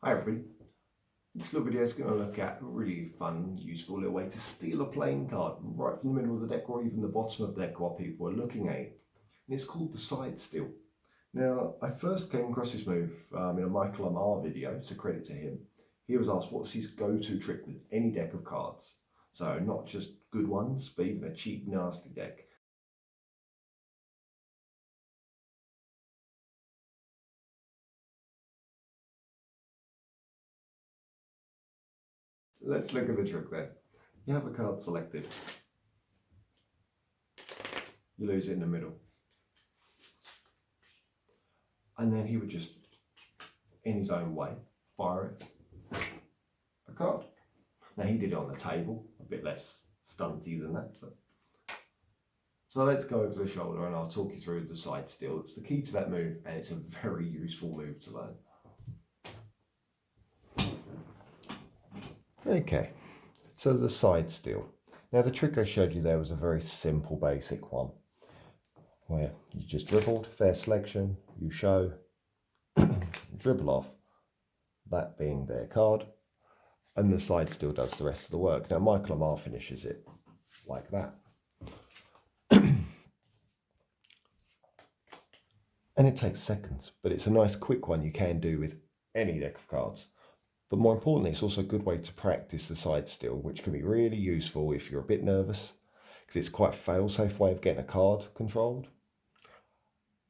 Hi everybody, this little video is going to look at a really fun, useful little way to steal a playing card right from the middle of the deck or even the bottom of the deck while people are looking at it. And it's called the side steal. Now, I first came across this move in a Michael Ammar video, so credit to him. He was asked what's his go-to trick with any deck of cards. So not just good ones, but even a cheap, nasty deck. Let's look at the trick then. You have a card selected. You lose it in the middle. And then he would just, in his own way, fire it. A card. Now he did it on the table, a bit less stunty than that. But... So let's go over the shoulder and I'll talk you through the side steal. It's the key to that move and it's a very useful move to learn. Okay, so the side steal. Now the trick I showed you there was a very simple basic one where you just dribbled, fair selection, you show, dribble off, that being their card, and the side steal does the rest of the work. Now Michael Ammar finishes it like that. And it takes seconds, but it's a nice quick one you can do with any deck of cards. But more importantly, it's also a good way to practice the side steal, which can be really useful if you're a bit nervous, because it's quite a fail-safe way of getting a card controlled.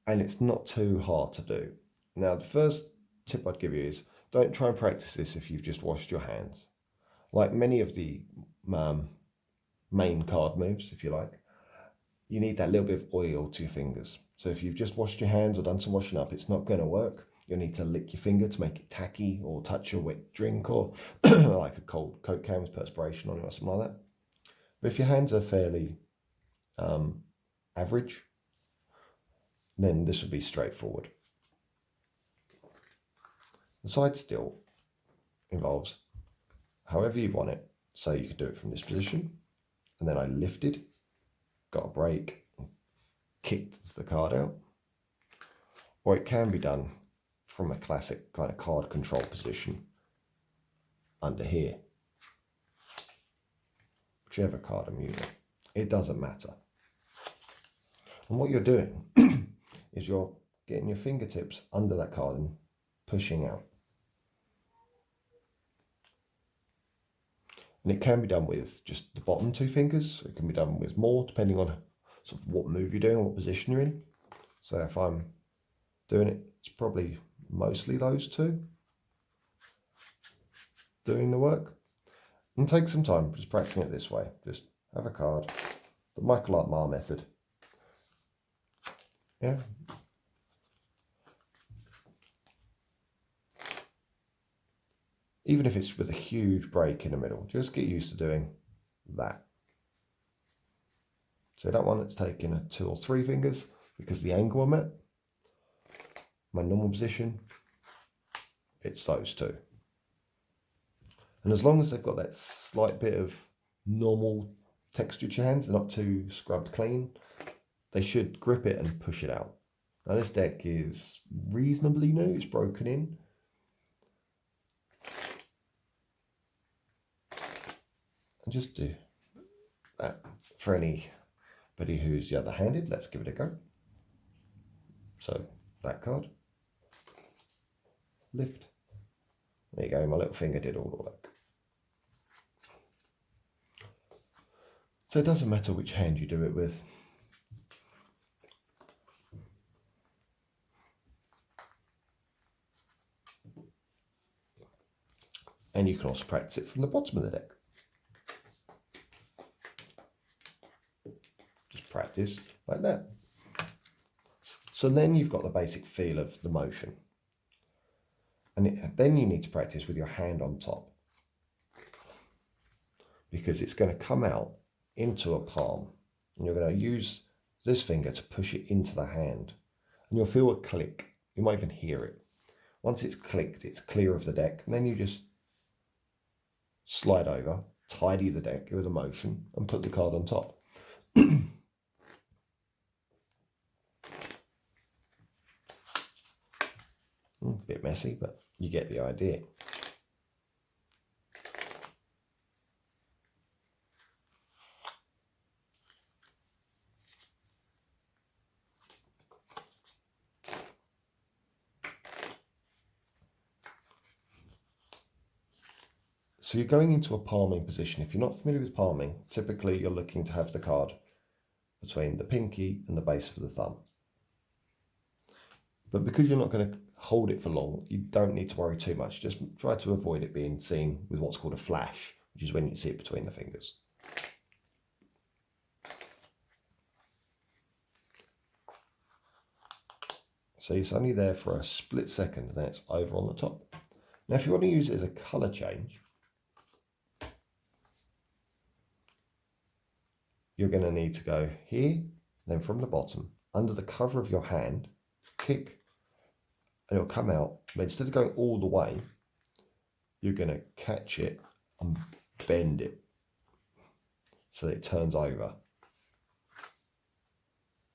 And it's not too hard to do. Now, the first tip I'd give you is don't try and practice this if you've just washed your hands. Like many of the main card moves, if you like, you need that little bit of oil to your fingers. So if you've just washed your hands or done some washing up, it's not going to work. You'll need to lick your finger to make it tacky or touch a wet drink or like a cold Coke can with perspiration on it or something like that. But if your hands are fairly average, then this would be straightforward. The side steal involves however you want it. So you could do it from this position, and then I lifted, got a break, kicked the card out. Or it can be done from a classic kind of card control position under here. Whichever card I'm using, it doesn't matter. And what you're doing is you're getting your fingertips under that card and pushing out. And it can be done with just the bottom two fingers. It can be done with more, depending on sort of what move you're doing, what position you're in. So if I'm doing it, it's probably mostly those two doing the work. And take some time just practicing it this way. Just have a card, the Michael Ammar method. Yeah. Even if it's with a huge break in the middle, just get used to doing that. So that one that's taking a 2 or 3 fingers because the angle I'm at, my normal position, it's those two. And as long as they've got that slight bit of normal texture to your hands, they're not too scrubbed clean, they should grip it and push it out. Now this deck is reasonably new, it's broken in. And just do that for anybody who's the other-handed. Let's give it a go. So that card, lift. There you go, my little finger did all the work. So it doesn't matter which hand you do it with. And you can also practice it from the bottom of the deck. Just practice like that. So then you've got the basic feel of the motion. And then you need to practice with your hand on top. Because it's going to come out into a palm. And you're going to use this finger to push it into the hand. And you'll feel a click. You might even hear it. Once it's clicked, it's clear of the deck. And then you just slide over, tidy the deck with a motion, and put the card on top. A bit messy, but you get the idea. So you're going into a palming position. If you're not familiar with palming, typically you're looking to have the card between the pinky and the base of the thumb. But because you're not going to hold it for long, you don't need to worry too much. Just try to avoid it being seen with what's called a flash, which is when you see it between the fingers. So it's only there for a split second, and then it's over on the top. Now, if you want to use it as a colour change, you're going to need to go here, then from the bottom, under the cover of your hand, kick, and it'll come out. But instead of going all the way, you're going to catch it and bend it so that it turns over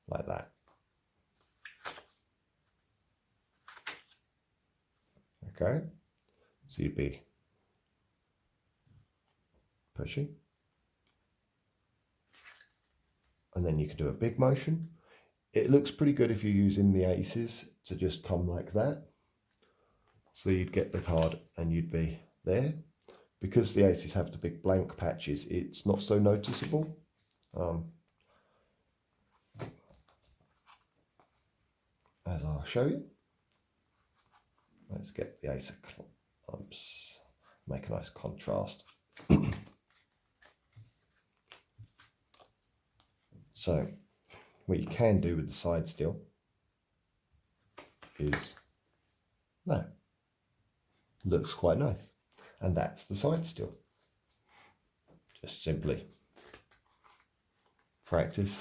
like that. Okay, so you'd be pushing, and then you can do a big motion. It looks pretty good if you're using the aces to just come like that. So you'd get the card and you'd be there. Because the aces have the big blank patches, it's not so noticeable. As I'll show you. Let's get the ace of clubs, make a nice contrast. So what you can do with the side still is that. Looks quite nice. And that's the side still. Just simply practice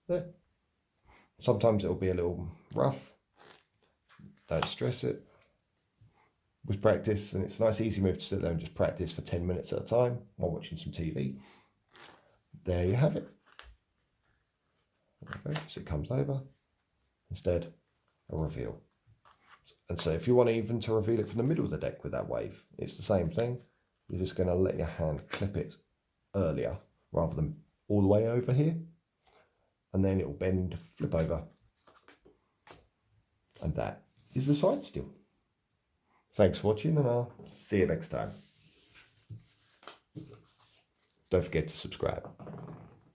there. Sometimes it'll be a little rough. Don't stress it. With practice, and it's a nice easy move to sit there and just practice for 10 minutes at a time while watching some TV. There you have it. Okay, so it comes over. Instead, a reveal. And so if you want even to reveal it from the middle of the deck with that wave, it's the same thing. You're just going to let your hand clip it earlier rather than all the way over here. And then it will bend, flip over. And that is the side still. Thanks for watching, and I'll see you next time. Don't forget to subscribe.